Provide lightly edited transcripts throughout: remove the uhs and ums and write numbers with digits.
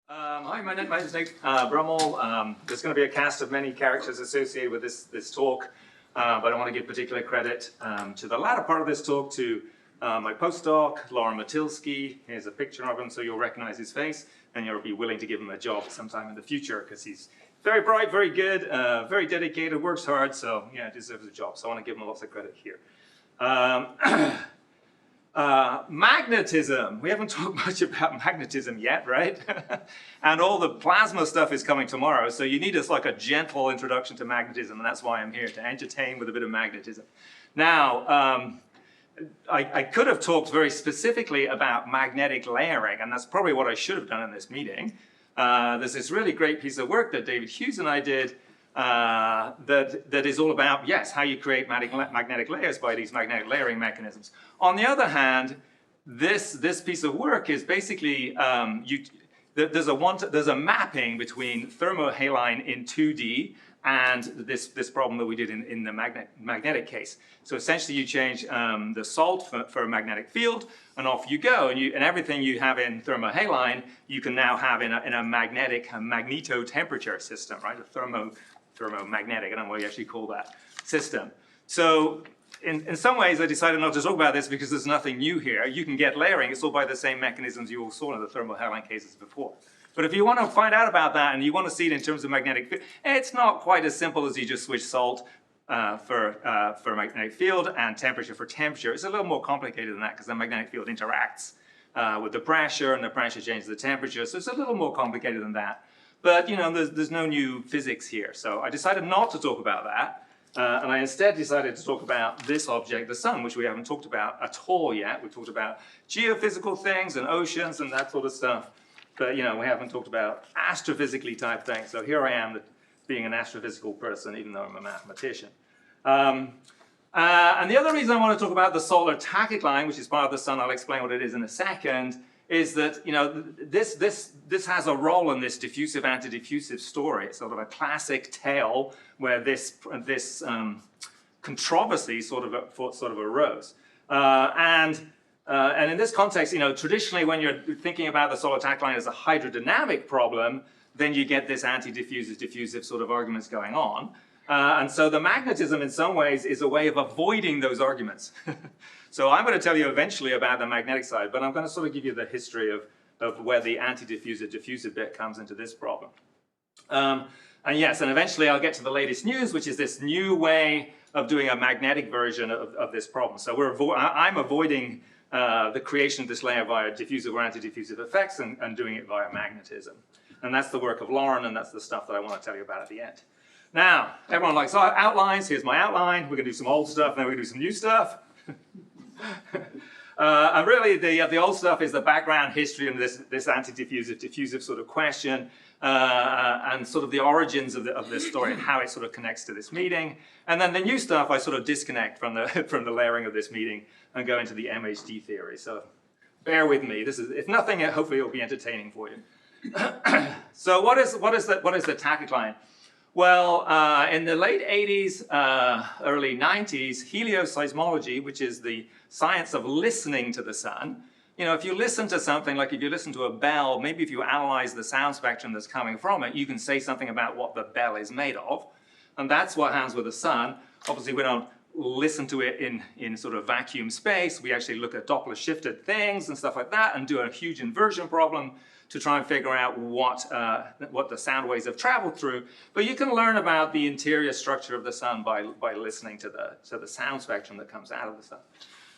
Hi, my name is Nick Brummell. There's going to be a cast of many characters associated with this talk, but I want to give particular credit to the latter part of this talk to my postdoc, Lauren Matilski. Here's a picture of him, so you'll recognize his face, and you'll be willing to give him a job sometime in the future, because he's very bright, very good, very dedicated, works hard, so yeah, deserves a job. So I want to give him lots of credit here. Magnetism. We haven't talked much about magnetism yet, right? And all the plasma stuff is coming tomorrow, so you need like a gentle introduction to magnetism, and that's why I'm here, to entertain with a bit of magnetism. Now, I could have talked very specifically about magnetic layering, and that's probably what I should have done in this meeting. There's this really great piece of work that David Hughes and I did that is all about, yes, how you create magnetic layers by these magnetic layering mechanisms. On the other hand, this piece of work is basically, there's a mapping between thermohaline in 2D and this problem that we did in the magnetic case. So essentially you change the salt for a magnetic field, and off you go, and everything you have in thermohaline you can now have in a magneto-temperature system, right? A thermomagnetic, I don't know what you actually call that system. So in some ways I decided not to talk about this because there's nothing new here. You can get layering, it's all by the same mechanisms you all saw in the thermohaline cases before. But if you want to find out about that and you want to see it in terms of magnetic field, it's not quite as simple as you just switch salt for magnetic field and temperature for temperature. It's a little more complicated than that because the magnetic field interacts with the pressure, and the pressure changes the temperature, so it's a little more complicated than that. But you know, there's no new physics here, so I decided not to talk about that, and I instead decided to talk about this object, the sun, which we haven't talked about at all yet. We've talked about geophysical things and oceans and that sort of stuff, but you know, we haven't talked about astrophysically type things. So here I am, being an astrophysical person, even though I'm a mathematician. And the other reason I want to talk about the solar tachocline, which is part of the sun, I'll explain what it is in a second, is that, you know, this has a role in this diffusive antidiffusive story. It's sort of a classic tale where this controversy sort of arose. And in this context, you know, traditionally when you're thinking about the solar tachocline as a hydrodynamic problem, then you get this antidiffusive, diffusive sort of arguments going on. And so the magnetism in some ways is a way of avoiding those arguments. So I'm going to tell you eventually about the magnetic side, but I'm going to sort of give you the history of where the antidiffusive, diffusive bit comes into this problem. And yes, and eventually I'll get to the latest news, which is this new way of doing a magnetic version of this problem. So I'm avoiding the creation of this layer via diffusive or antidiffusive effects and doing it via magnetism. And that's the work of Lauren, and that's the stuff that I want to tell you about at the end. Now, everyone likes outlines. Here's my outline. We're going to do some old stuff, and then we're going to do some new stuff. And really, the old stuff is the background history and this antidiffusive, diffusive sort of question, and sort of the origins of this story and how it sort of connects to this meeting. And then the new stuff I sort of disconnect from the layering of this meeting and go into the MHD theory. So bear with me. This is, if nothing, hopefully it'll be entertaining for you. So what is the tachocline? Well, in the late 80s, early 90s, helioseismology, which is the science of listening to the sun, you know, if you listen to something, like if you listen to a bell, maybe if you analyze the sound spectrum that's coming from it, you can say something about what the bell is made of. And that's what happens with the sun. Obviously, we don't listen to it in sort of vacuum space. We actually look at Doppler shifted things and stuff like that and do a huge inversion problem to try and figure out what the sound waves have traveled through. But you can learn about the interior structure of the sun by listening to the sound spectrum that comes out of the sun.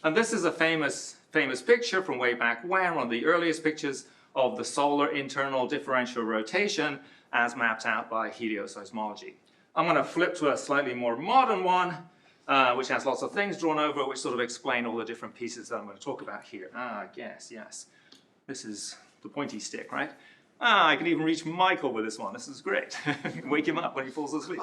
And this is a famous picture from way back when, one of the earliest pictures of the solar internal differential rotation as mapped out by helioseismology. I'm going to flip to a slightly more modern one, which has lots of things drawn over it, which sort of explain all the different pieces that I'm going to talk about here. Yes. This is the pointy stick, right? I can even reach Michael with this one. This is great. Wake him up when he falls asleep.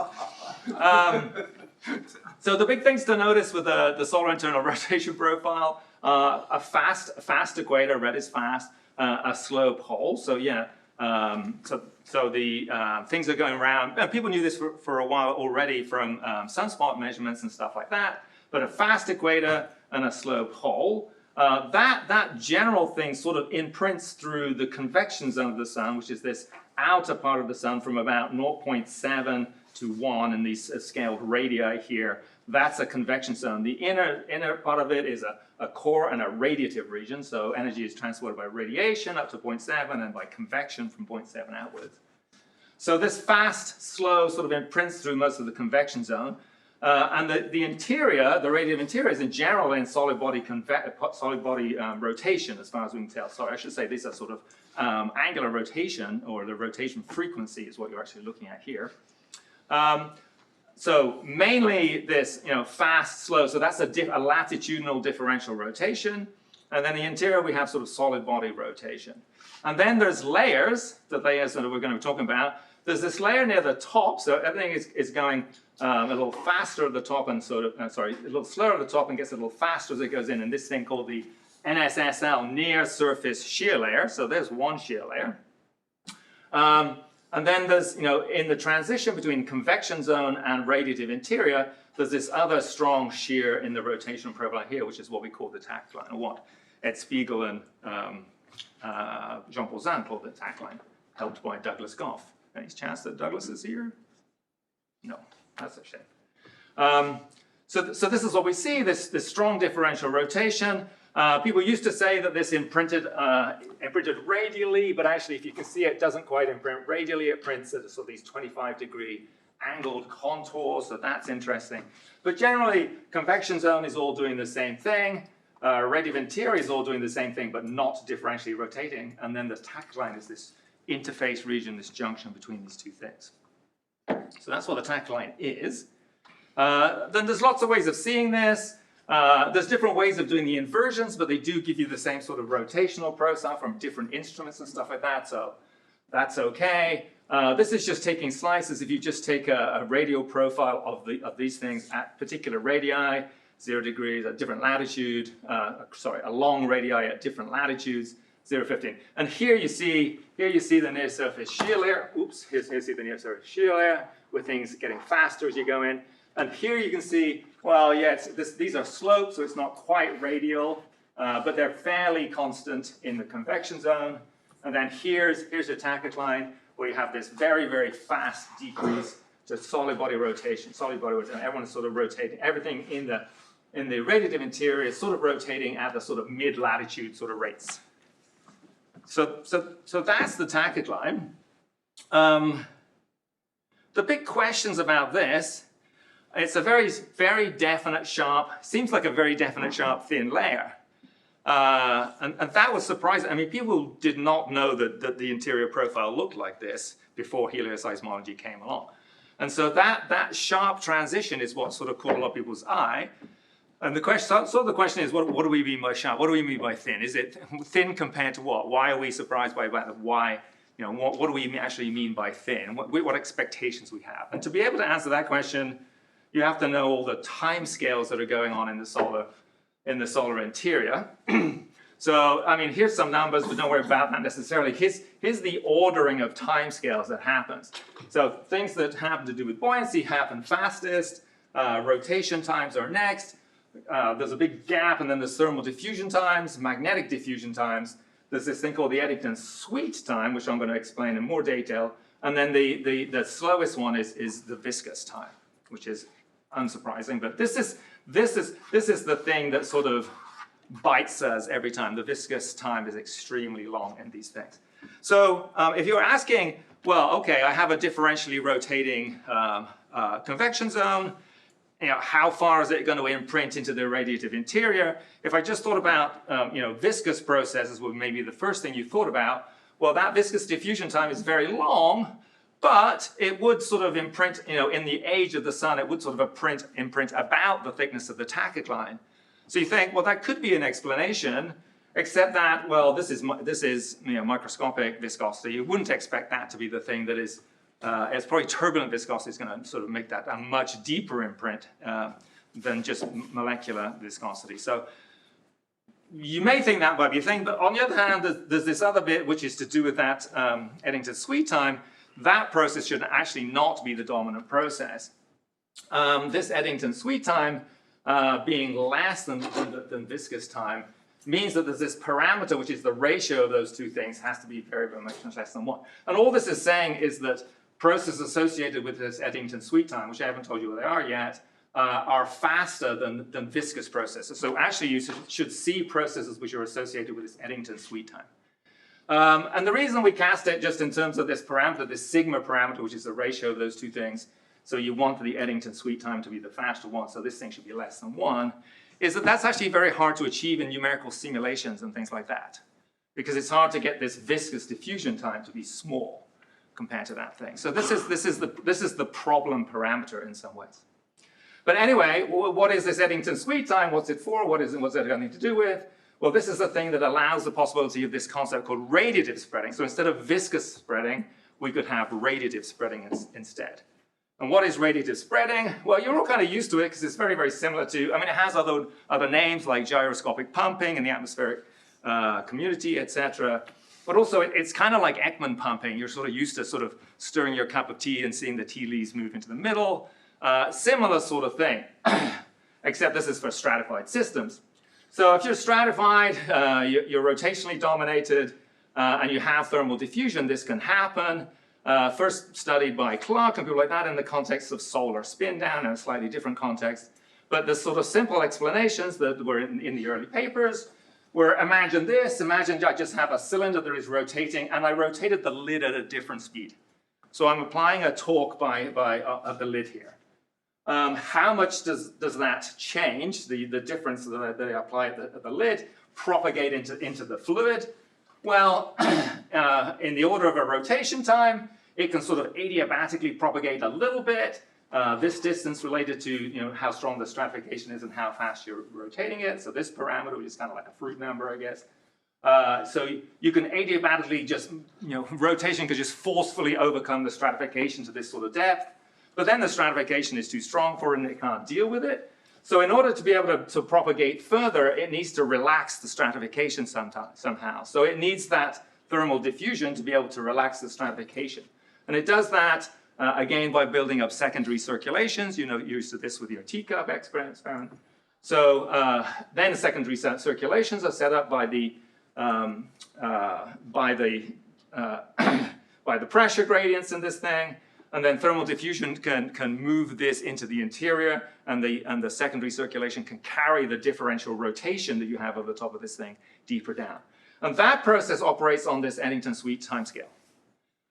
So the big things to notice with the solar internal rotation profile, a fast equator, red is fast, a slow pole. So yeah, so the things are going around. People knew this for a while already from sunspot measurements and stuff like that, but a fast equator and a slow pole. that general thing sort of imprints through the convection zone of the sun, which is this outer part of the sun from about 0.7 to 1 in these scaled radii here. That's a convection zone. The inner part of it is a core and a radiative region, so energy is transported by radiation up to 0.7 and by convection from 0.7 outwards. So this fast, slow sort of imprints through most of the convection zone. And the interior, the radiative interior, is in general in solid body rotation, as far as we can tell. Sorry, I should say these are sort of angular rotation, or the rotation frequency is what you're actually looking at here. So mainly this, fast, slow. So that's a latitudinal differential rotation. And then the interior, we have sort of solid body rotation. And then there's layers, the layers that we're going to be talking about. There's this layer near the top, so everything is going a little faster at the top and sort of, a little slower at the top and gets a little faster as it goes in. And this thing called the NSSL, near surface shear layer. So there's one shear layer. And then there's, in the transition between convection zone and radiative interior, there's this other strong shear in the rotational profile here, which is what we call the tachocline, or what Ed Spiegel and Jean-Paul Zahn called the tachocline, helped by Douglas Goff. Any chance that Douglas is here? No, that's a shame. So this is what we see, this strong differential rotation. People used to say that this imprinted radially, but actually, if you can see, it doesn't quite imprint radially. It prints at sort of these 25-degree angled contours, so that's interesting. But generally, convection zone is all doing the same thing. Radiative interior is all doing the same thing, but not differentially rotating. And then the tachocline is this interface region, this junction between these two things. So that's what the tachocline is. Then there's lots of ways of seeing this. There's different ways of doing the inversions, but they do give you the same sort of rotational profile from different instruments and stuff like that, so that's okay. This is just taking slices. If you just take a radial profile of these things at particular radii, 0 degrees at different latitude, a long radii at different latitudes, 0, 15. And here you see the near surface shear layer. Oops, here's you see the near surface shear layer with things getting faster as you go in. And here you can see, well, yeah, these are slopes, so it's not quite radial, but they're fairly constant in the convection zone. And then here's your tachocline, where you have this very, very fast decrease to solid body rotation. Everyone is sort of rotating. Everything in the radiative interior is sort of rotating at the sort of mid-latitude sort of rates. So that's the tachocline. The big questions about this, it's a very, very definite, sharp, seems like a very definite, sharp, thin layer. And that was surprising. I mean, people did not know that the interior profile looked like this before helioseismology came along. And so that sharp transition is what sort of caught a lot of people's eye. And the question is, what do we mean by sharp? What do we mean by thin? Is it thin compared to what? Why are we surprised by that? Why? What do we actually mean by thin? What expectations we have? And to be able to answer that question, you have to know all the time scales that are going on in the solar interior. So, I mean, here's some numbers, but don't worry about that necessarily. Here's the ordering of time scales that happens. So things that happen to do with buoyancy happen fastest. Rotation times are next. There's a big gap, and then there's thermal diffusion times, magnetic diffusion times. There's this thing called the Eddington-Sweet time, which I'm going to explain in more detail. And then the slowest one is the viscous time, which is unsurprising. But this is the thing that sort of bites us every time. The viscous time is extremely long in these things. So if you're asking, well, okay, I have a differentially rotating convection zone. How far is it going to imprint into the radiative interior? If I just thought about, viscous processes would maybe the first thing you thought about, well, that viscous diffusion time is very long, but it would sort of imprint, in the age of the sun, it would sort of imprint about the thickness of the tachocline. So you think, well, that could be an explanation, except that, well, this is microscopic viscosity. You wouldn't expect that to be the thing that is. It's probably turbulent viscosity is going to sort of make that a much deeper imprint than just molecular viscosity. So you may think that might be a thing, but on the other hand, there's this other bit which is to do with that Eddington-Sweet time. That process should actually not be the dominant process. This Eddington-Sweet time being less than viscous time means that there's this parameter, which is the ratio of those two things, has to be very, very much less than 1. And all this is saying is that processes associated with this Eddington sweet time, which I haven't told you what they are yet, are faster than viscous processes. So actually you should see processes which are associated with this Eddington sweet time. And the reason we cast it just in terms of this parameter, this sigma parameter, which is the ratio of those two things, so you want the Eddington sweet time to be the faster one, so this thing should be less than 1, is that that's actually very hard to achieve in numerical simulations and things like that. Because it's hard to get this viscous diffusion time to be small compared to that thing. So this is the problem parameter in some ways. But anyway, what is this Eddington sweet time? What's it for? What's it got anything to do with? Well, this is the thing that allows the possibility of this concept called radiative spreading. So instead of viscous spreading, we could have radiative spreading instead. And what is radiative spreading? Well, you're all kind of used to it because it's very, very similar to, I mean, it has other names like gyroscopic pumping in the atmospheric community, etc. But also it's kind of like Ekman pumping. You're sort of used to sort of stirring your cup of tea and seeing the tea leaves move into the middle. Similar sort of thing, except this is for stratified systems. So if you're stratified, you're rotationally dominated, and you have thermal diffusion, this can happen. First studied by Clark and people like that in the context of solar spin down in a slightly different context. But the sort of simple explanations that were in the early papers were, imagine this, imagine I just have a cylinder that is rotating and I rotated the lid at a different speed. So I'm applying a torque of the lid here. How much does that change, the difference that I apply at the lid, propagate into the fluid? Well, in the order of a rotation time, it can sort of adiabatically propagate a little bit. This distance related to how strong the stratification is and how fast you're rotating it. So this parameter, which is kind of like a fruit number, I guess. So you can adiabatically just, rotation could just forcefully overcome the stratification to this sort of depth. But then the stratification is too strong for it and it can't deal with it. So in order to be able to propagate further, it needs to relax the stratification somehow. So it needs that thermal diffusion to be able to relax the stratification. And it does that, again, by building up secondary circulations. You're used to this with your teacup experiment. So then the secondary circulations are set up by the pressure gradients in this thing. And then thermal diffusion can move this into the interior, and the secondary circulation can carry the differential rotation that you have over the top of this thing deeper down. And that process operates on this Eddington sweet timescale.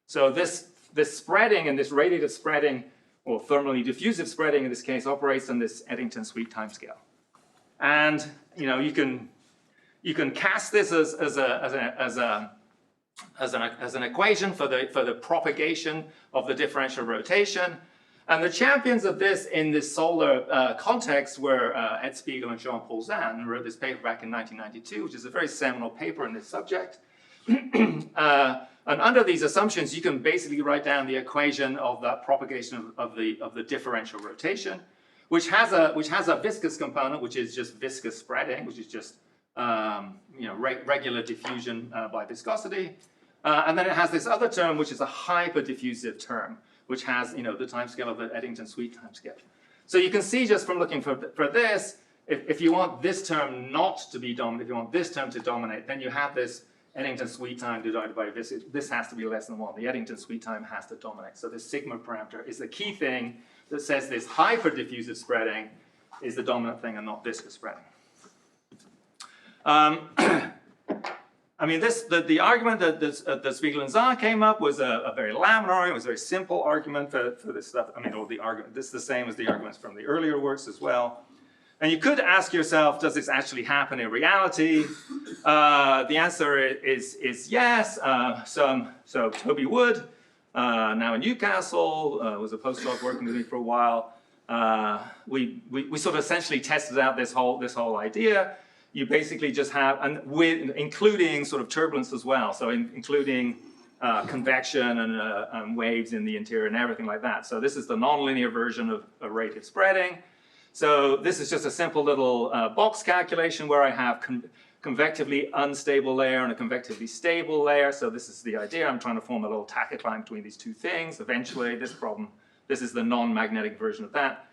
So this spreading and this radiative spreading, or thermally diffusive spreading in this case, operates on this Eddington sweet timescale. And you can cast this as an equation for the propagation of the differential rotation. And the champions of this in this solar context were Ed Spiegel and Jean-Paul Zahn, who wrote this paper back in 1992, which is a very seminal paper in this subject. And under these assumptions, you can basically write down the equation of that propagation of the differential rotation, which has a viscous component, which is just viscous spreading, which is just regular diffusion by viscosity. And then it has this other term, which is a hyperdiffusive term, which has the timescale of the Eddington sweet timescale. So you can see just from looking for this, if you want this term not to be dominant, if you want this term to dominate, then you have this Eddington sweet time divided by this has to be less than 1. The Eddington sweet time has to dominate. So this sigma parameter is the key thing that says this hyperdiffusive spreading is the dominant thing and not viscous spreading. I mean, the argument that Spiegel and Zahn came up was a very laminar argument. It was a very simple argument for this stuff. I mean, this is the same as the arguments from the earlier works as well. And you could ask yourself, does this actually happen in reality? The answer is yes. So Toby Wood, now in Newcastle, was a postdoc working with me for a while. We sort of essentially tested out this whole idea. You basically just have, including sort of turbulence as well, so including convection and waves in the interior and everything like that. So this is the nonlinear version of radiative spreading. So this is just a simple little box calculation where I have convectively unstable layer and a convectively stable layer. So this is the idea. I'm trying to form a little tachocline between these two things. Eventually, this is the non-magnetic version of that.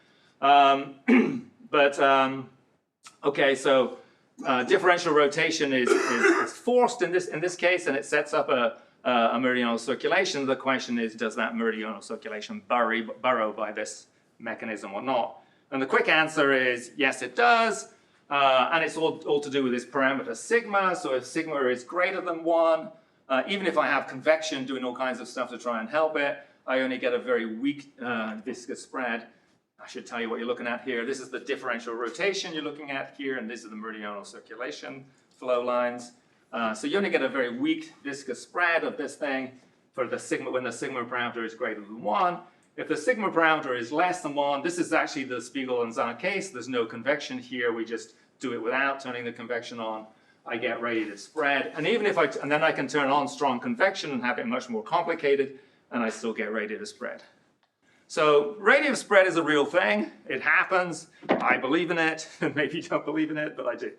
Okay, so differential rotation is forced in this case, and it sets up a meridional circulation. The question is, does that meridional circulation burrow by this mechanism or not? And the quick answer is yes, it does. And it's all to do with this parameter sigma. So if sigma is greater than 1, even if I have convection doing all kinds of stuff to try and help it, I only get a very weak viscous spread. I should tell you what you're looking at here. This is the differential rotation you're looking at here, and these are the meridional circulation flow lines. So you only get a very weak viscous spread of this thing for the sigma when the sigma parameter is greater than 1. If the sigma parameter is less than 1, this is actually the Spiegel and Zahn case. There's no convection here. We just do it without turning the convection on. I get radiative spread. And even if and then I can turn on strong convection and have it much more complicated, and I still get radiative spread. So radiative spread is a real thing. It happens. I believe in it. Maybe you don't believe in it, but I do.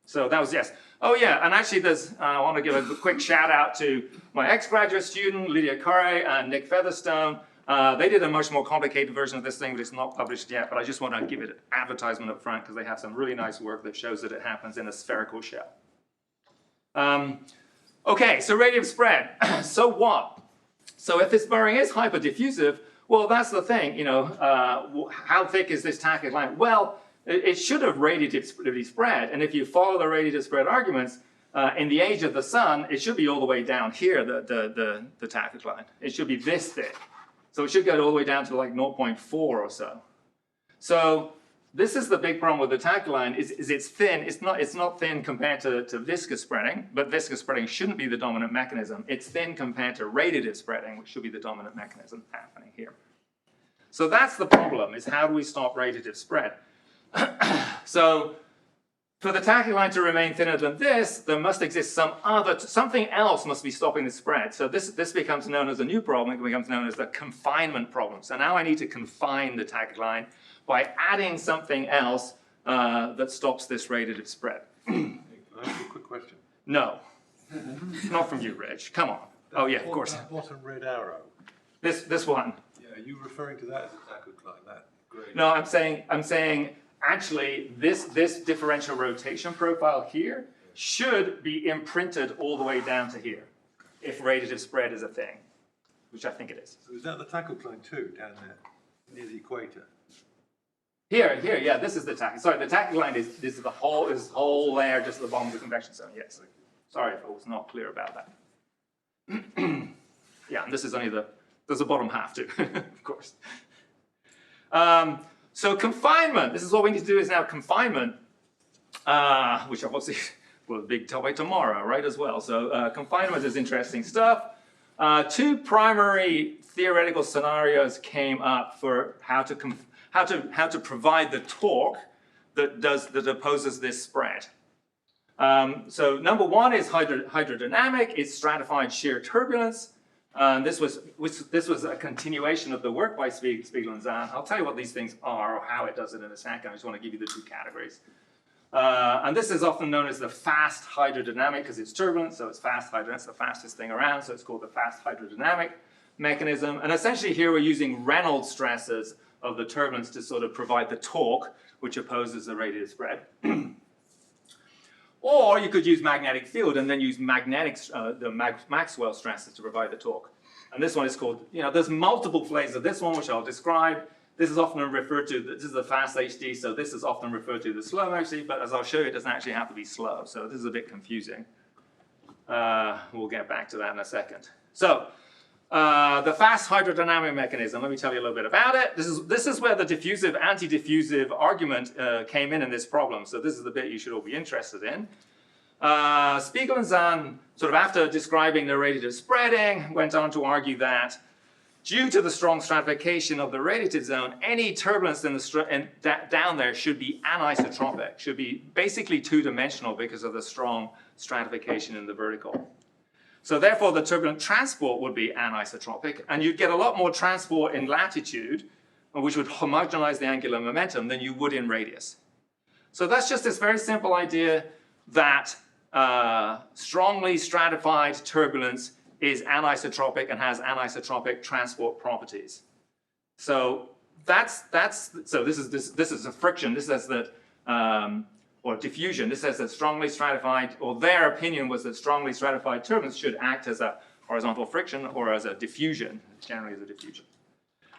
So that was yes. Oh yeah, and actually I want to give a quick shout out to my ex-graduate student, Lydia Curry and Nick Featherstone. They did a much more complicated version of this thing, but it's not published yet, but I just want to give it an advertisement up front because they have some really nice work that shows that it happens in a spherical shell. Okay, so radiative spread. So what? So if this burring is hyperdiffusive, well, that's the thing, you know, how thick is this tachocline? Well, it should have radiatively spread, and if you follow the radiative spread arguments, in the age of the sun, it should be all the way down here, the tachocline. It should be this thick. So it should go all the way down to like 0.4 or so. So this is the big problem with the tachocline, is it's thin. It's not thin compared to viscous spreading, but viscous spreading shouldn't be the dominant mechanism. It's thin compared to radiative spreading, which should be the dominant mechanism happening here. So that's the problem, is how do we stop radiative spread? So for the tachocline to remain thinner than this, there must exist something else must be stopping the spread. So this becomes known as a new problem. It becomes known as the confinement problem. So now I need to confine the tachocline by adding something else that stops this radiative spread. Can I ask you a quick question? No, not from you, Reg. Come on. Oh yeah, of course. That bottom red arrow. This one. Yeah, are you referring to that as a tachocline? That grade? No, I'm saying actually this differential rotation profile here should be imprinted all the way down to here, if radiative spread is a thing, which I think it is. So is that the tachocline too, down there, near the equator? Here, yeah, this is the tachocline. Sorry, the tachocline is this whole layer just at the bottom of the convection zone, yes. Sorry if I was not clear about that. Yeah, and this is only there's a bottom half too, of course. So confinement, this is what we need to do is now confinement, which obviously will be a big topic tomorrow, right, as well. So confinement is interesting stuff. Two primary theoretical scenarios came up for how to provide the torque that opposes this spread. So number one is hydrodynamic, it's stratified shear turbulence. This was a continuation of the work by Spiegel and Zahn. I'll tell you what these things are or how it does it in a second. I just want to give you the two categories. And this is often known as the fast hydrodynamic because it's turbulent, so it's fast hydrodynamic. It's the fastest thing around, so it's called the fast hydrodynamic mechanism. And essentially here we're using Reynolds stresses of the turbulence to sort of provide the torque which opposes the radiative spread. Or you could use magnetic field and then use Maxwell stresses to provide the torque. And this one is called, there's multiple phases of this one, which I'll describe. This is often referred to, this is the fast HD, so this is often referred to the slow HD, but as I'll show you, it doesn't actually have to be slow. So this is a bit confusing. We'll get back to that in a second. So the fast hydrodynamic mechanism, let me tell you a little bit about it. This is where the diffusive, anti-diffusive argument came in this problem. So this is the bit you should all be interested in. Spiegel and Zahn, sort of after describing the radiative spreading, went on to argue that due to the strong stratification of the radiative zone, any turbulence down there should be anisotropic, should be basically two-dimensional because of the strong stratification in the vertical. So therefore, the turbulent transport would be anisotropic, and you'd get a lot more transport in latitude, which would homogenize the angular momentum than you would in radius. So that's just this very simple idea that strongly stratified turbulence is anisotropic and has anisotropic transport properties. So this is a friction. This says that or diffusion. This says that strongly stratified, or their opinion was that strongly stratified turbulence should act as a horizontal friction or as a diffusion, generally as a diffusion.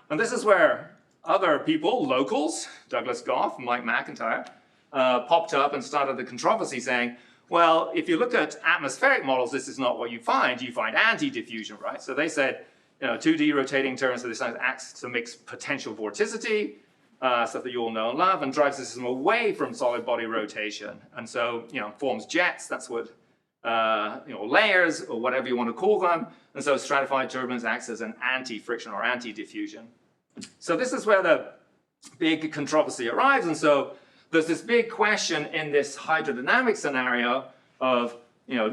And this is where other people, locals, Douglas Goff, Mike McIntyre, popped up and started the controversy saying, well, if you look at atmospheric models, this is not what you find anti-diffusion, right? So they said, 2D rotating turbulence, so this acts to mix potential vorticity, stuff that you all know and love, and drives the system away from solid body rotation. And so, forms jets, that's what, layers, or whatever you want to call them. And so stratified turbulence acts as an anti-friction or anti-diffusion. So this is where the big controversy arrives. And so there's this big question in this hydrodynamic scenario of,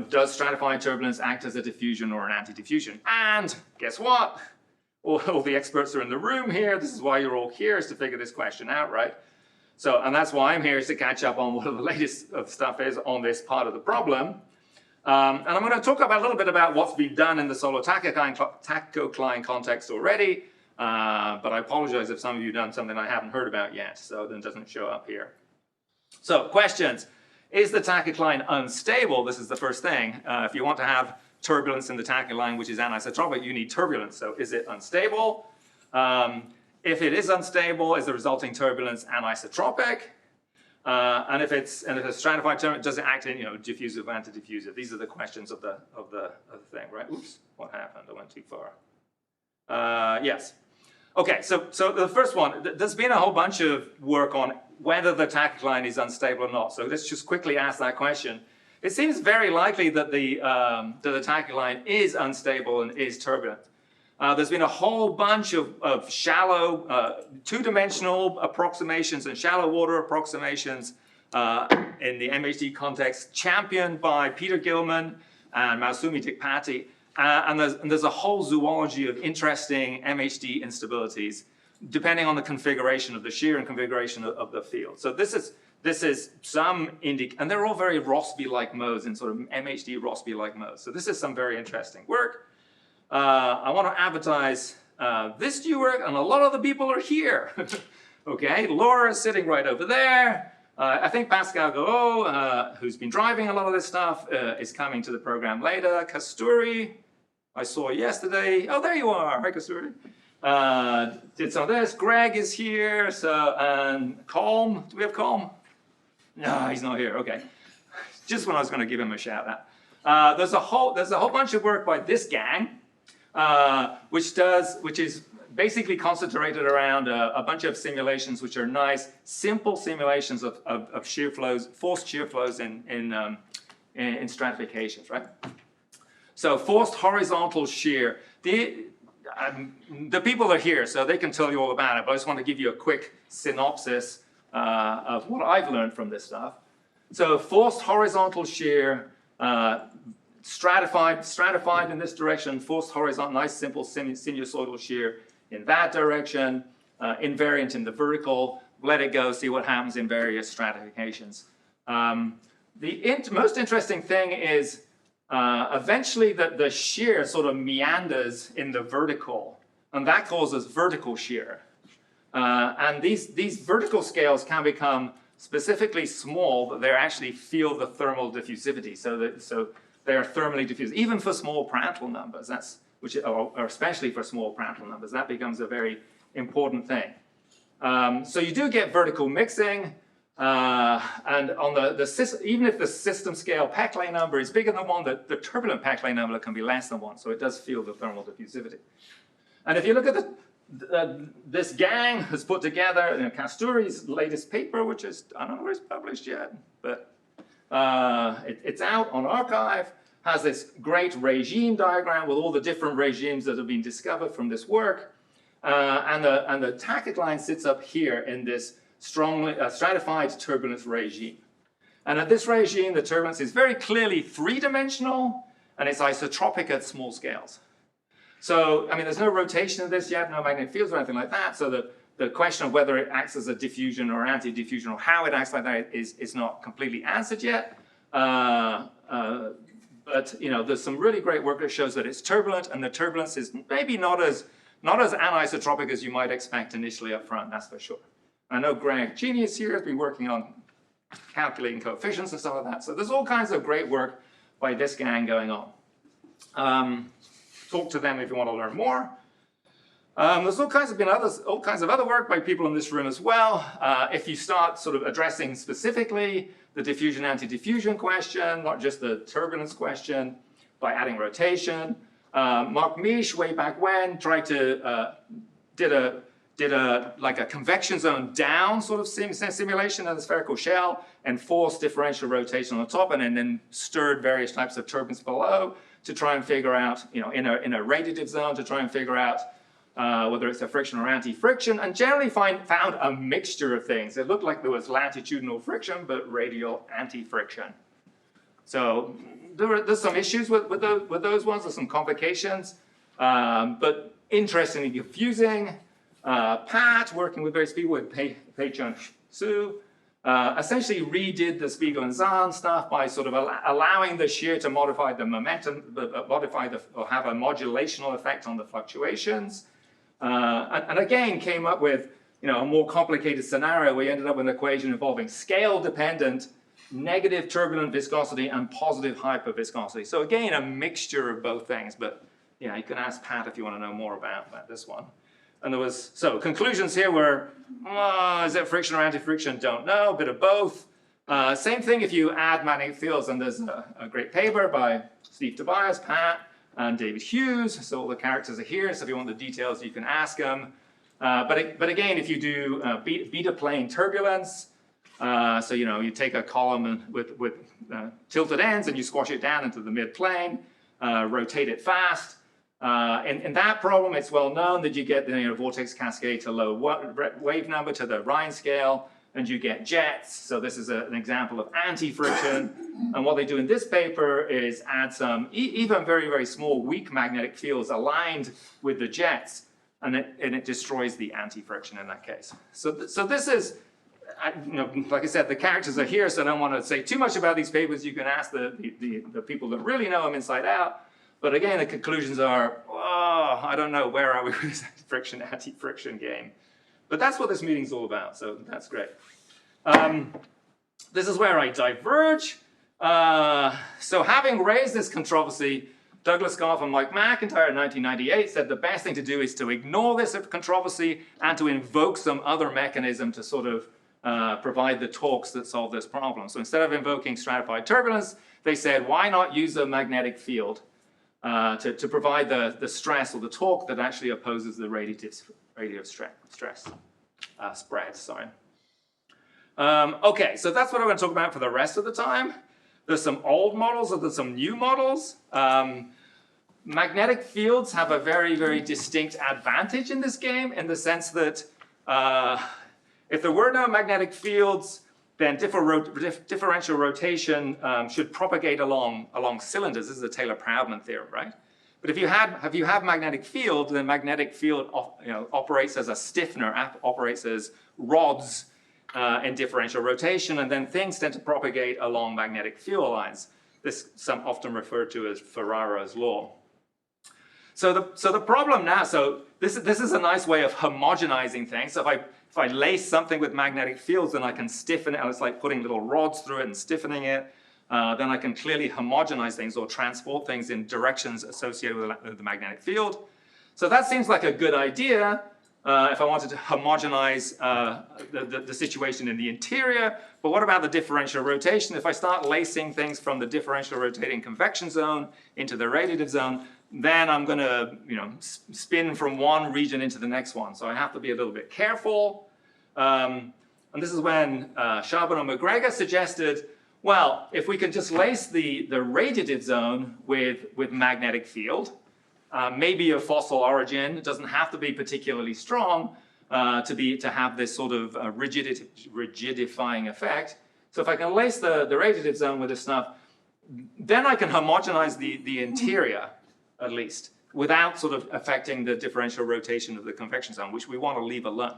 does stratified turbulence act as a diffusion or an anti-diffusion? And guess what? All the experts are in the room here. This is why you're all here, is to figure this question out, right? So, and that's why I'm here, is to catch up on what the latest of stuff is on this part of the problem. And I'm going to talk about a little bit about what's been done in the solar tachocline context already. But I apologize if some of you have done something I haven't heard about yet, so then it doesn't show up here. So, questions. Is the tachocline unstable? This is the first thing. If you want to have turbulence in the tachocline, which is anisotropic, you need turbulence. So is it unstable? If it is unstable, is the resulting turbulence anisotropic? And if it's stratified turbulence, does it act in diffusive or antidiffusive? These are the questions of the thing, right? Oops, what happened? I went too far. Yes. Okay, so the first one, there's been a whole bunch of work on whether the tachocline is unstable or not. So let's just quickly ask that question. It seems very likely that the tachocline is unstable and is turbulent. There's been a whole bunch of shallow, two-dimensional approximations and shallow water approximations in the MHD context, championed by Peter Gilman and Mausumi Dikpati. And there's a whole zoology of interesting MHD instabilities, depending on the configuration of the shear and configuration of the field. So this is some and they're all very Rossby-like modes, in sort of MHD Rossby-like modes. So this is some very interesting work. I want to advertise this new work, and a lot of the people are here. Okay, Laura is sitting right over there. I think Pascal Garo, who's been driving a lot of this stuff, is coming to the program later. Kasturi, I saw yesterday. Oh, there you are. Hi, Kasturi. Did some of this. Greg is here. So, and Colm. Do we have Colm? No, he's not here. Okay. Just when I was going to give him a shout out. There's a whole bunch of work by this gang, which is basically concentrated around a bunch of simulations, which are nice, simple simulations of shear flows, forced shear flows in stratifications, right? So forced horizontal shear. The people are here, so they can tell you all about it, but I just want to give you a quick synopsis of what I've learned from this stuff. So forced horizontal shear, stratified in this direction, forced horizontal, nice simple sinusoidal shear in that direction, invariant in the vertical, let it go, see what happens in various stratifications. The most interesting thing is eventually the shear sort of meanders in the vertical, and that causes vertical shear. And these vertical scales can become specifically small, but they actually feel the thermal diffusivity. So they are thermally diffused, even for small Prandtl numbers. Or especially for small Prandtl numbers, that becomes a very important thing. So you do get vertical mixing, and on even if the system scale Peclet number is bigger than 1, the turbulent Peclet number can be less than 1, so it does feel the thermal diffusivity. And if you look at this gang has put together Kasturi's latest paper, which is, I don't know where it's published yet, but it's out on arXiv, has this great regime diagram with all the different regimes that have been discovered from this work. And the tachocline sits up here in this strongly stratified turbulence regime. And at this regime, the turbulence is very clearly three-dimensional, and it's isotropic at small scales. So, I mean, there's no rotation of this yet, no magnetic fields or anything like that, so the question of whether it acts as a diffusion or anti-diffusion, or how it acts like that is not completely answered yet. But there's some really great work that shows that it's turbulent, and the turbulence is maybe not as anisotropic as you might expect initially up front, that's for sure. I know Greg Genie is here, has been working on calculating coefficients and stuff like that. So there's all kinds of great work by this gang going on. Talk to them if you want to learn more. There's all kinds of other work by people in this room as well. If you start sort of addressing specifically the diffusion anti-diffusion question, not just the turbulence question, by adding rotation. Mark Misch, way back when, tried to did a like a convection zone down sort of simulation of the spherical shell and forced differential rotation on the top, and then stirred various types of turbulence below to try and figure out, you know, in a radiative zone to try and figure out whether it's a friction or anti-friction, and generally found a mixture of things. It looked like there was latitudinal friction, but radial anti-friction. So there's some issues with those ones. There's some complications, but interestingly confusing. Pat, working with various people with Pei-Chung Su, essentially redid the Spiegel and Zahn stuff by sort of allowing the shear to modify the momentum, or have a modulational effect on the fluctuations. And again, came up with, you know, a more complicated scenario. We ended up with an equation involving scale-dependent negative turbulent viscosity and positive hyperviscosity. So again, a mixture of both things. But yeah, you can ask Pat if you want to know more about this one. And there was, so conclusions here were, is it friction or anti-friction? Don't know, a bit of both. Same thing if you add magnetic fields, and there's a great paper by Steve Tobias, Pat, and David Hughes. So all the characters are here, so if you want the details, you can ask them. But again, if you do beta plane turbulence, so you know, you take a column with tilted ends and you squash it down into the mid-plane, rotate it fast. In that problem, it's well known that you get the vortex cascade to low wave number to the Rhine scale, and you get jets. So this is an example of anti-friction. And what they do in this paper is add some even very, very small weak magnetic fields aligned with the jets, and it destroys the anti-friction in that case. So this is, you know, like I said, the characters are here, so I don't want to say too much about these papers. You can ask the people that really know them inside out. But again, the conclusions are, oh, I don't know, where are we with this friction, anti-friction game? But that's what this meeting's all about, so that's great. This is where I diverge. So having raised this controversy, Douglas Goff and Mike McIntyre in 1998 said the best thing to do is to ignore this controversy and to invoke some other mechanism to sort of provide the torques that solve this problem. So instead of invoking stratified turbulence, they said, why not use a magnetic field to provide the stress or the torque that actually opposes the radiative stress spread. Sorry. Okay, so that's what I'm going to talk about for the rest of the time. There's some old models and there's some new models. Magnetic fields have a very, very distinct advantage in this game, in the sense that if there were no magnetic fields, then differential rotation should propagate along cylinders. This is the Taylor-Proudman theorem, right? But if you have magnetic field, then magnetic field operates as a stiffener, operates as rods in differential rotation, and then things tend to propagate along magnetic field lines. This some often referred to as Ferraro's law. So the problem now, so this is a nice way of homogenizing things. So if I lace something with magnetic fields, then I can stiffen it. It's like putting little rods through it and stiffening it. Then I can clearly homogenize things or transport things in directions associated with the magnetic field. So that seems like a good idea if I wanted to homogenize the situation in the interior. But what about the differential rotation? If I start lacing things from the differential rotating convection zone into the radiative zone, then I'm going to, spin from one region into the next one. So I have to be a little bit careful. And this is when Charbon and McGregor suggested, well, if we can just lace the radiative zone with magnetic field, maybe of fossil origin, it doesn't have to be particularly strong to have this sort of rigidifying effect. So if I can lace the radiative zone with this stuff, then I can homogenize the interior, at least, without sort of affecting the differential rotation of the convection zone, which we want to leave alone.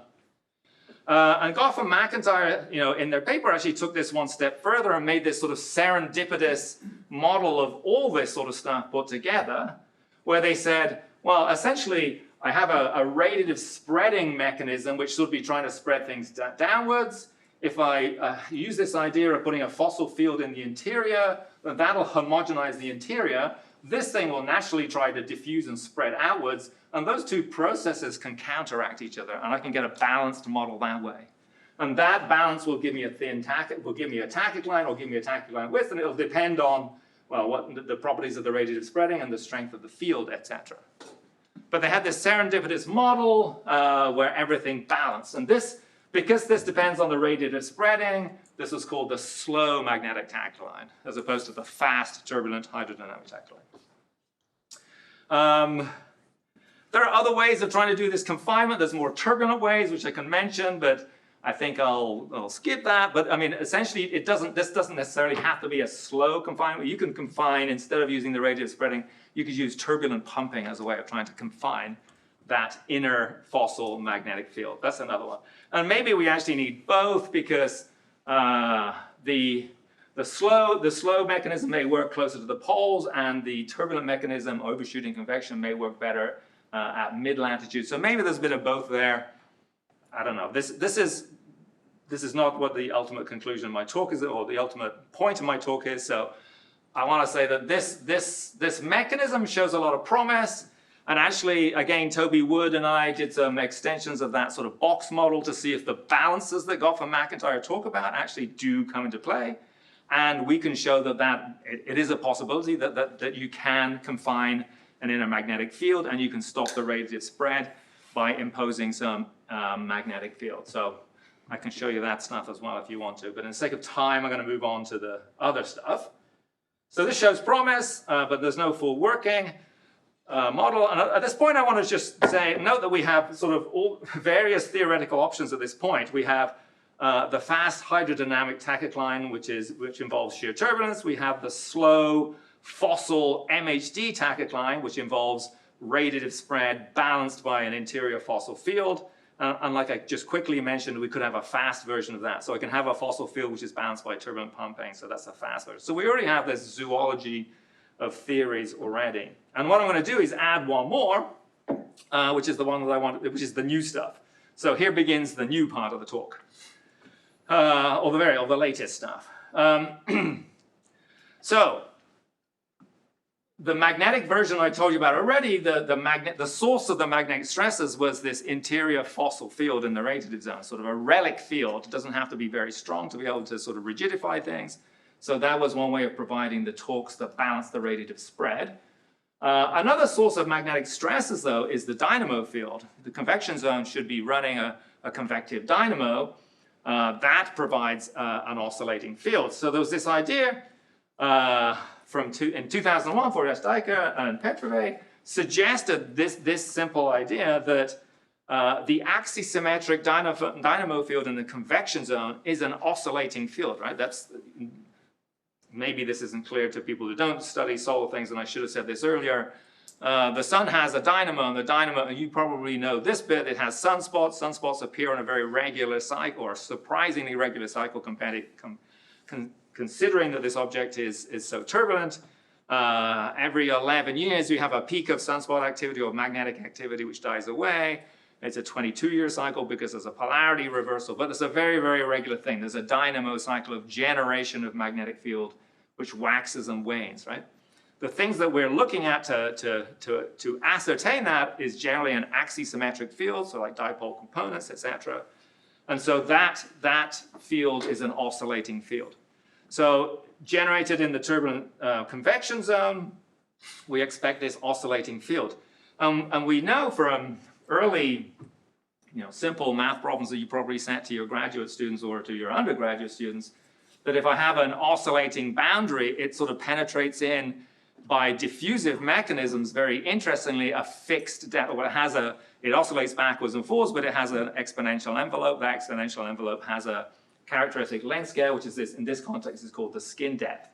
And Goff and McIntyre, in their paper actually took this one step further and made this sort of serendipitous model of all this sort of stuff put together, where they said, well, essentially, I have a radiative spreading mechanism which should be trying to spread things downwards. if I use this idea of putting a fossil field in the interior, then that'll homogenize the interior. This thing will naturally try to diffuse and spread outwards, and those two processes can counteract each other, and I can get a balanced model that way. And that balance will give me a will give me a tachocline, or give me a tachocline width, and it'll depend on, well, what the properties of the radiative spreading and the strength of the field, etc. But they had this serendipitous model where everything balanced, and because this depends on the radiative spreading, this was called the slow magnetic tachocline, as opposed to the fast turbulent hydrodynamic tachocline. There are other ways of trying to do this confinement. There's more turbulent ways, which I can mention, but I think I'll skip that. But I mean, essentially, this doesn't necessarily have to be a slow confinement. You can confine, instead of using the radiative spreading, you could use turbulent pumping as a way of trying to confine that inner fossil magnetic field. That's another one. And maybe we actually need both, because the slow mechanism may work closer to the poles, and the turbulent mechanism, overshooting convection, may work better at mid-latitude. So maybe there's a bit of both there. I don't know. This is not what the ultimate conclusion of my talk is, or the ultimate point of my talk is. So I want to say that this mechanism shows a lot of promise. And actually, again, Toby Wood and I did some extensions of that sort of box model to see if the balances that Goff and McIntyre talk about actually do come into play. And we can show that it is a possibility that you can confine an inner magnetic field, and you can stop the radiative spread by imposing some magnetic field. So I can show you that stuff as well if you want to. But in the sake of time, I'm going to move on to the other stuff. So this shows promise, but there's no full working model. And at this point, I want to just note that we have sort of all various theoretical options at this point. We have the fast hydrodynamic tachocline, which involves shear turbulence. We have the slow fossil MHD tachocline, which involves radiative spread balanced by an interior fossil field. And like I just quickly mentioned, we could have a fast version of that. So I can have a fossil field which is balanced by turbulent pumping. So that's a fast version. So we already have this zoology of theories already. And what I'm going to do is add one more, which is the one that I want, which is the new stuff. So here begins the new part of the talk, or the latest stuff. So the magnetic version I told you about already, the source of the magnetic stresses was this interior fossil field in the radiative zone, sort of a relic field. It doesn't have to be very strong to be able to sort of rigidify things. So that was one way of providing the torques that balance the radiative spread. Another source of magnetic stresses, though, is the dynamo field. The convection zone should be running a convective dynamo that provides an oscillating field. So there was this idea in 2001, Forrest-Diker and Petrove suggested this simple idea that the axisymmetric dynamo field in the convection zone is an oscillating field, right? Maybe this isn't clear to people who don't study solar things, and I should have said this earlier. The sun has a dynamo, and the dynamo, and you probably know this bit, it has sunspots. Sunspots appear on a very regular cycle, or a surprisingly regular cycle considering that this object is so turbulent. Every 11 years, you have a peak of sunspot activity or magnetic activity which dies away. It's a 22-year cycle because there's a polarity reversal, but it's a very, very regular thing. There's a dynamo cycle of generation of magnetic field which waxes and wanes, right? The things that we're looking at to ascertain that is generally an axisymmetric field, so like dipole components, etc. And so that field is an oscillating field. So generated in the turbulent convection zone, we expect this oscillating field. And we know from early, simple math problems that you probably sent to your graduate students or to your undergraduate students, that if I have an oscillating boundary, it sort of penetrates in by diffusive mechanisms, very interestingly, a fixed depth. Well, it oscillates backwards and forwards, but it has an exponential envelope. That exponential envelope has a characteristic length scale, which is in this context is called the skin depth.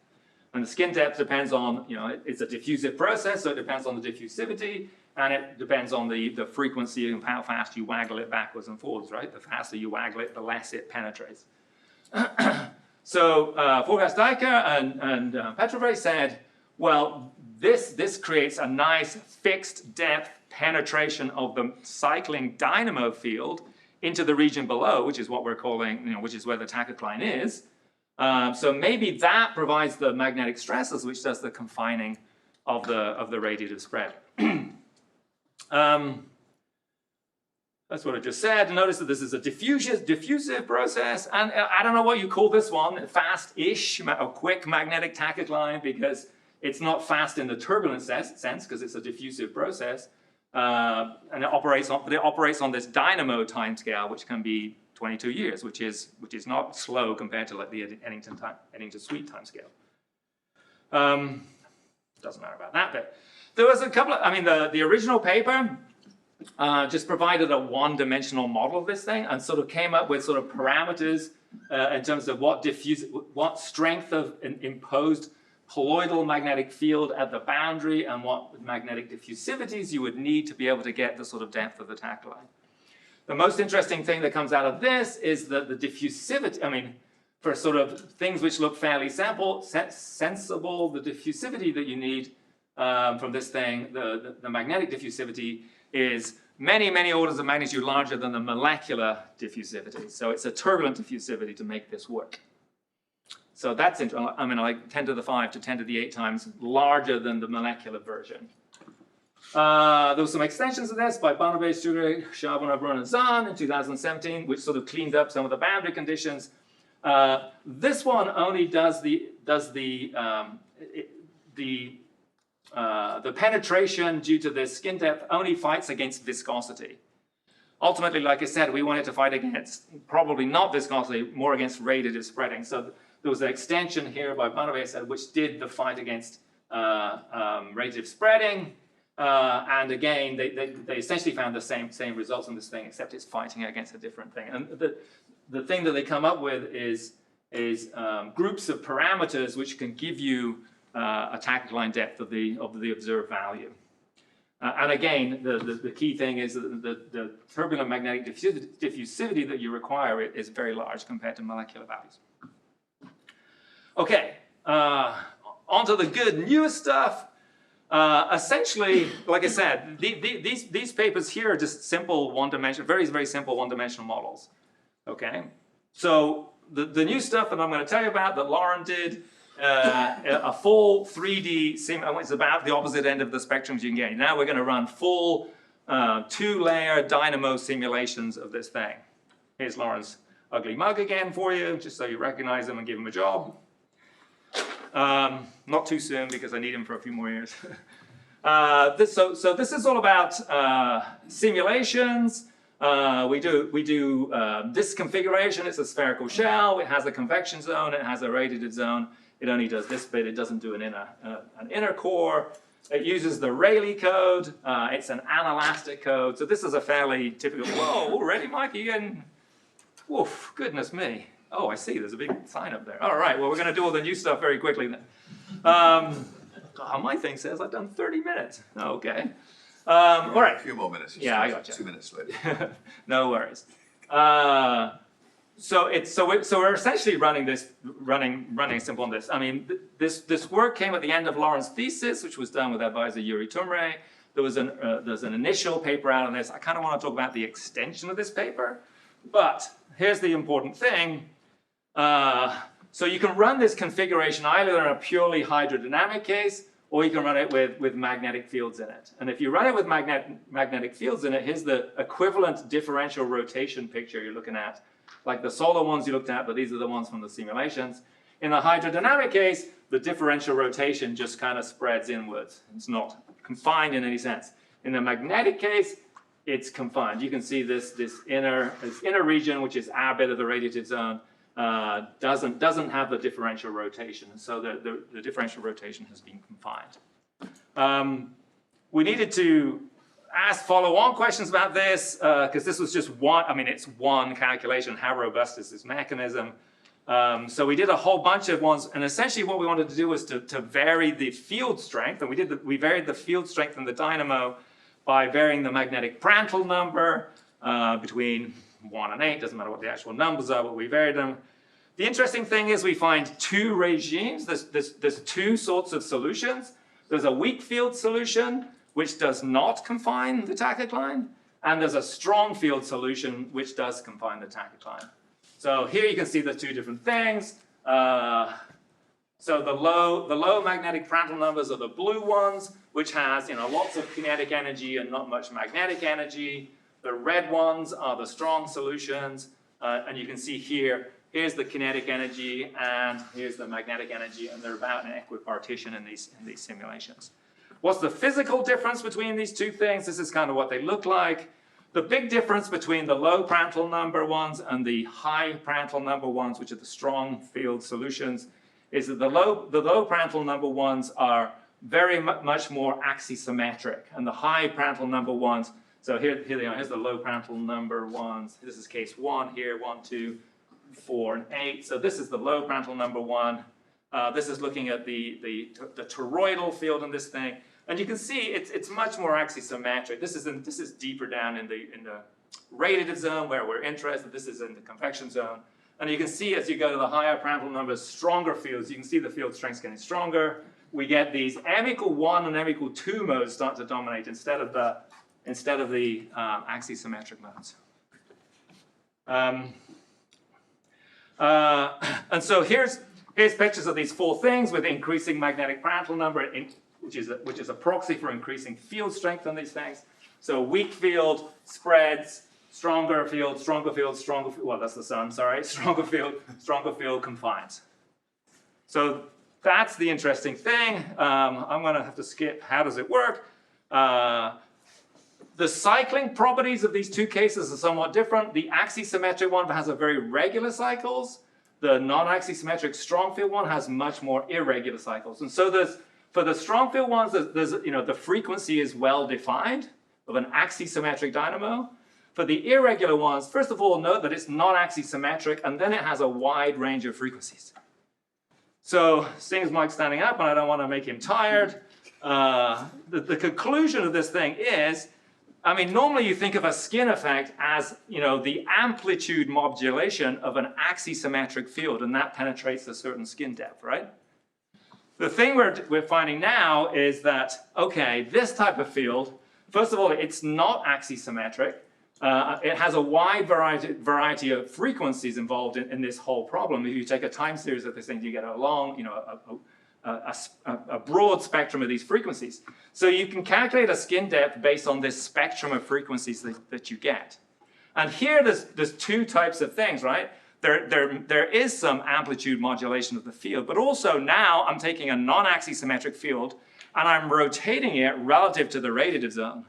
And the skin depth depends on, it's a diffusive process, so it depends on the diffusivity, and it depends on the frequency and how fast you waggle it backwards and forwards, right? The faster you waggle it, the less it penetrates. So Forrest-Diker and Petrove said, well, this creates a nice fixed depth penetration of the cycling dynamo field into the region below, which is what we're calling, which is where the tachocline is. So maybe that provides the magnetic stresses, which does the confining of the radiative spread. That's what I just said. Notice that this is a diffusive process, and I don't know what you call this one, fast-ish, or quick magnetic tachocline, because it's not fast in the turbulent sense, because it's a diffusive process, and it operates on this dynamo timescale, which can be 22 years, which is not slow compared to like the Eddington Sweet timescale. Doesn't matter about that bit. There was a couple of, the original paper just provided a one-dimensional model of this thing and sort of came up with sort of parameters in terms of what strength of imposed colloidal magnetic field at the boundary and what magnetic diffusivities you would need to be able to get the sort of depth of the tachocline. The most interesting thing that comes out of this is that the diffusivity, for sort of things which look fairly sensible, the diffusivity that you need from this thing, the magnetic diffusivity, is many, many orders of magnitude larger than the molecular diffusivity. So it's a turbulent diffusivity to make this work. So that's interesting. Like 10 to the 5 to 10 to the 8 times larger than the molecular version. There were some extensions of this by Barnabé, Studer, Charbonneau, Brun, and Zahn in 2017, which sort of cleaned up some of the boundary conditions. This one only does the penetration due to the skin depth only fights against viscosity. Ultimately, like I said, we wanted to fight against, probably not viscosity, more against radiative spreading. So there was an extension here by Barnabé, which did the fight against radiative spreading. And again, they essentially found the same results on this thing, except it's fighting against a different thing. And the thing that they come up with is groups of parameters which can give you a tachocline depth of the observed value. And again, the key thing is that the turbulent magnetic diffusivity that you require is very large compared to molecular values. Okay, onto the good news stuff. Essentially, like I said, these papers here are just simple one-dimensional, very, very simple one-dimensional models. Okay, so the new stuff that I'm going to tell you about that Lauren did, a full 3D sim, it's about the opposite end of the spectrums you can get. Now we're going to run full 2-layer dynamo simulations of this thing. Here's Lauren's ugly mug again for you, just so you recognize him and give him a job. Not too soon because I need him for a few more years. So this is all about simulations. We do this configuration. It's a spherical shell. It has a convection zone. It has a radiated zone. It only does this bit. It doesn't do an inner core. It uses the Rayleigh code. It's an anelastic code. So this is a fairly typical. Whoa, already, Mike? You getting? Woof! Goodness me. Oh, I see. There's a big sign up there. All right. Well, we're going to do all the new stuff very quickly then. My thing says I've done 30 minutes. Okay. All right. A few more minutes. Yeah, I got you. 2 minutes later. No worries. So we're essentially running simple on this. This work came at the end of Lauren's thesis, which was done with advisor Yuri Tumre. There's an initial paper out on this. I kind of want to talk about the extension of this paper, but here's the important thing. So you can run this configuration either in a purely hydrodynamic case, or you can run it with magnetic fields in it. And if you run it with magnetic fields in it, here's the equivalent differential rotation picture you're looking at. Like the solar ones you looked at, but these are the ones from the simulations. In the hydrodynamic case, the differential rotation just kind of spreads inwards. It's not confined in any sense. In the magnetic case, it's confined. You can see this inner region, which is our bit of the radiated zone, doesn't have the differential rotation. So the differential rotation has been confined. We needed to ask follow-on questions about this because this was just one, it's one calculation. How robust is this mechanism? So we did a whole bunch of ones, and essentially what we wanted to do was to vary the field strength, and we varied the field strength in the dynamo by varying the magnetic Prandtl number between 1 and 8, doesn't matter what the actual numbers are, but we varied them. The interesting thing is we find two regimes. There's two sorts of solutions. There's a weak field solution, which does not confine the tachocline, and there's a strong field solution which does confine the tachocline. So here you can see the two different things. So the low magnetic Prandtl numbers are the blue ones, which has lots of kinetic energy and not much magnetic energy. The red ones are the strong solutions, and you can see here's the kinetic energy and here's the magnetic energy, and they're about an equipartition in these simulations. What's the physical difference between these two things? This is kind of what they look like. The big difference between the low Prandtl number ones and the high Prandtl number ones, which are the strong field solutions, is that the low Prandtl number ones are very much more axisymmetric, and the high Prandtl number ones, so here they are, here's the low Prandtl number ones, this is case 1 here, 1, 2, 4, and 8, so this is the low Prandtl number 1, this is looking at the toroidal field in this thing, and you can see it's much more axisymmetric. This is deeper down in the radiative zone where we're interested, this is in the convection zone. And you can see as you go to the higher Prandtl numbers, stronger fields, you can see the field strengths getting stronger. We get these m=1 and m=2 modes start to dominate instead of the axisymmetric modes. And so here's pictures of these 4 things with increasing magnetic Prandtl number, which is a proxy for increasing field strength on these things. So weak field spreads, stronger field, well, that's the sun, sorry, stronger field confines. So that's the interesting thing. I'm going to have to skip, how does it work? The cycling properties of these two cases are somewhat different. The axisymmetric one has a very regular cycles. The non-axisymmetric strong field one has much more irregular cycles. And so for the strong field ones, the frequency is well defined of an axisymmetric dynamo. For the irregular ones, first of all, note that it's not axisymmetric, and then it has a wide range of frequencies. So, seeing Mike's standing up, and I don't want to make him tired, the conclusion of this thing is, I mean, normally you think of a skin effect as, the amplitude modulation of an axisymmetric field, and that penetrates a certain skin depth, right? The thing we're finding now is that, okay, this type of field, first of all, it's not axisymmetric. It has a wide variety of frequencies involved in this whole problem. If you take a time series of these things, you get a long, a broad spectrum of these frequencies. So you can calculate a skin depth based on this spectrum of frequencies that you get. And here there's 2 types of things, right? There is some amplitude modulation of the field, but also now I'm taking a non-axisymmetric field and I'm rotating it relative to the radiative zone.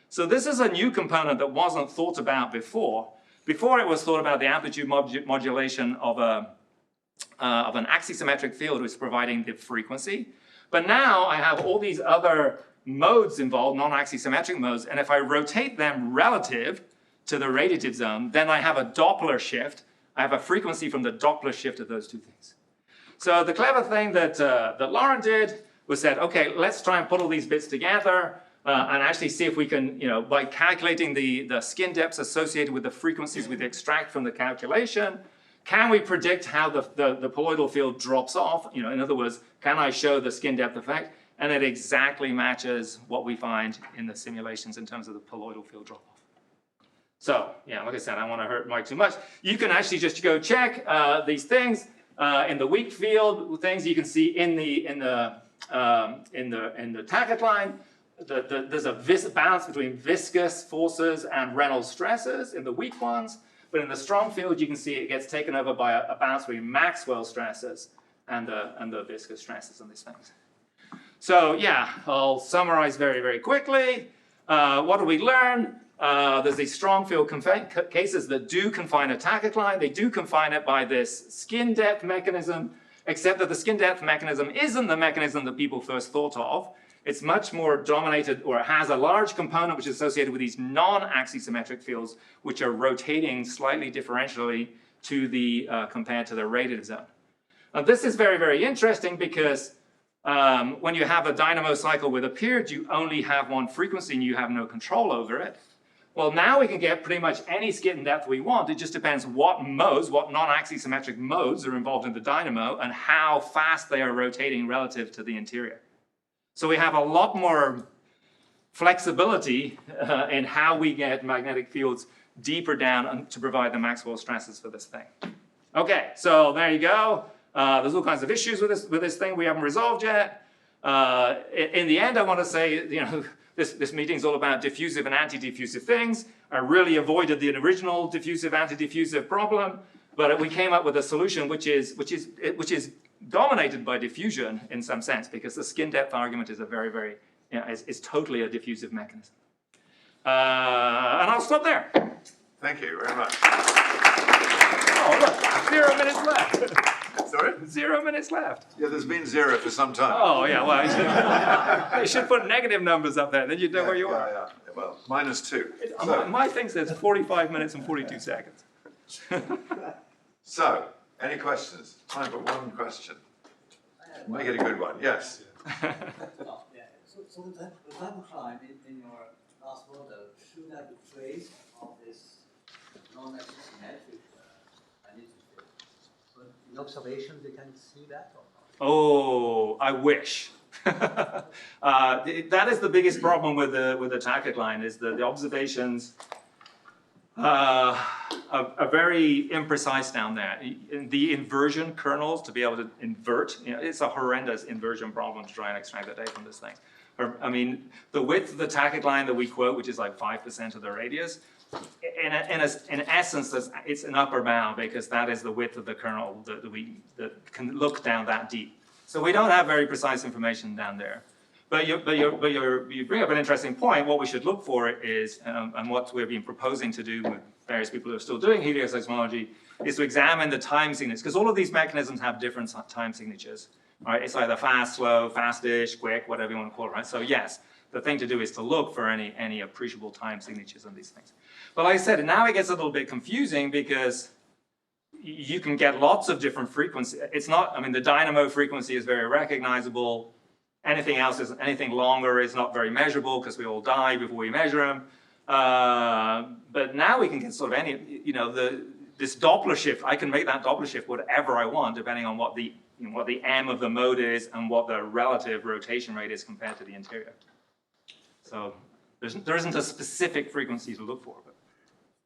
So this is a new component that wasn't thought about before. Before it was thought about the amplitude modulation of an axisymmetric field which is providing the frequency. But now I have all these other modes involved, non-axisymmetric modes, and if I rotate them relative to the radiative zone, then I have a Doppler shift. I have a frequency from the Doppler shift of those 2 things. So the clever thing that Lauren did was said, okay, let's try and put all these bits together. And actually see if we can, by calculating the skin depths associated with the frequencies we extract from the calculation, can we predict how the poloidal field drops off? In other words, can I show the skin depth effect? And it exactly matches what we find in the simulations in terms of the poloidal field drop-off. So, yeah, like I said, I don't want to hurt Mike too much. You can actually just go check these things in the weak field things you can see in the tachocline. There's a balance between viscous forces and Reynolds stresses in the weak ones, but in the strong field you can see it gets taken over by a balance between Maxwell stresses and the viscous stresses on these things. So yeah, I'll summarize very, very quickly. What do we learn? There's these strong field cases that do confine a tachocline. They do confine it by this skin depth mechanism, except that the skin depth mechanism isn't the mechanism that people first thought of. It's much more dominated, or it has a large component which is associated with these non-axisymmetric fields, which are rotating slightly differentially to the compared to the radiative zone. Now, this is very, very interesting because when you have a dynamo cycle with a period, you only have one frequency and you have no control over it. Well, now we can get pretty much any skin depth we want. It just depends what modes, what non-axisymmetric modes are involved in the dynamo and how fast they are rotating relative to the interior. So we have a lot more flexibility in how we get magnetic fields deeper down to provide the Maxwell stresses for this thing. Okay, so there you go. There's all kinds of issues with this thing we haven't resolved yet. In the end, I want to say, this meeting's all about diffusive and anti-diffusive things. I really avoided the original diffusive, anti-diffusive problem, but we came up with a solution which is dominated by diffusion in some sense, because the skin depth argument is a very, is totally a diffusive mechanism. And I'll stop there. Thank you very much. Oh, look, 0 minutes left. Sorry? 0 minutes left. Yeah, there's been 0 for some time. Oh, yeah, well, you should put negative numbers up there, then you'd know where you are. Yeah. Well, -2. My thing says 45 minutes and 42 seconds. So, any questions? Time for one question. Make it a good one. Yes. So the tachocline in your last model should have a trace of this non-axisymmetric magnetic. So in observation, they can see that or not? Oh, I wish. That is the biggest problem with the tachocline, is that the observations are very imprecise down there. The inversion kernels, to be able to invert, it's a horrendous inversion problem to try and extract the data from this thing. I mean, the width of the tachocline that we quote, which is like 5% of the radius, in essence, it's an upper bound, because that is the width of the kernel that can look down that deep. So we don't have very precise information down there. But you bring up an interesting point. What we should look for is, and what we've been proposing to do with various people who are still doing helioseismology, is to examine the time signatures, because all of these mechanisms have different time signatures. Right? It's either fast, slow, fast-ish, quick, whatever you want to call it. Right? So yes, the thing to do is to look for any appreciable time signatures on these things. But like I said, now it gets a little bit confusing, because you can get lots of different frequencies. It's not, I mean, the dynamo frequency is very recognizable. Anything longer is not very measurable, because we all die before we measure them. But now we can get sort of this Doppler shift. I can make that Doppler shift whatever I want, depending on what the M of the mode is and what the relative rotation rate is compared to the interior. So there isn't a specific frequency to look for,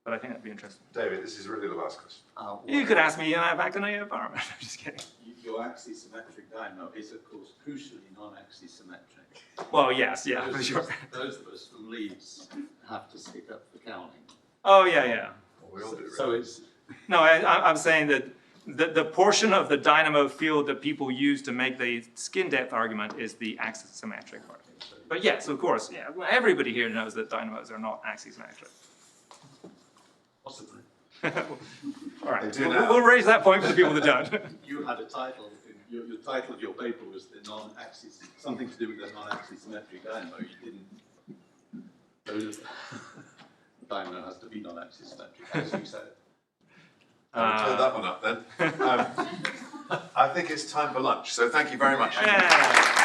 but I think that'd be interesting. David, this is really the last question. You could ask me back in the environment. I'm just kidding. Your axisymmetric dynamo is, of course, crucially non-axisymmetric. Well, yes, yeah, for sure. Those of us from Leeds have to stick up for counting. Oh, yeah. Well, we all do, So really. it's... No, I'm saying that the portion of the dynamo field that people use to make the skin depth argument is the axisymmetric part. But yes, of course, yeah, everybody here knows that dynamos are not axisymmetric. Possibly. All right, They do now. we'll raise that point for the people that don't. You had a title, your title of your paper was the non-axis, something to do with the non-axisymmetric dynamo. You didn't... Dynamo has to be non-axisymmetric, as you said. I'll clear that one up then. I think it's time for lunch, so thank you very much. Yeah.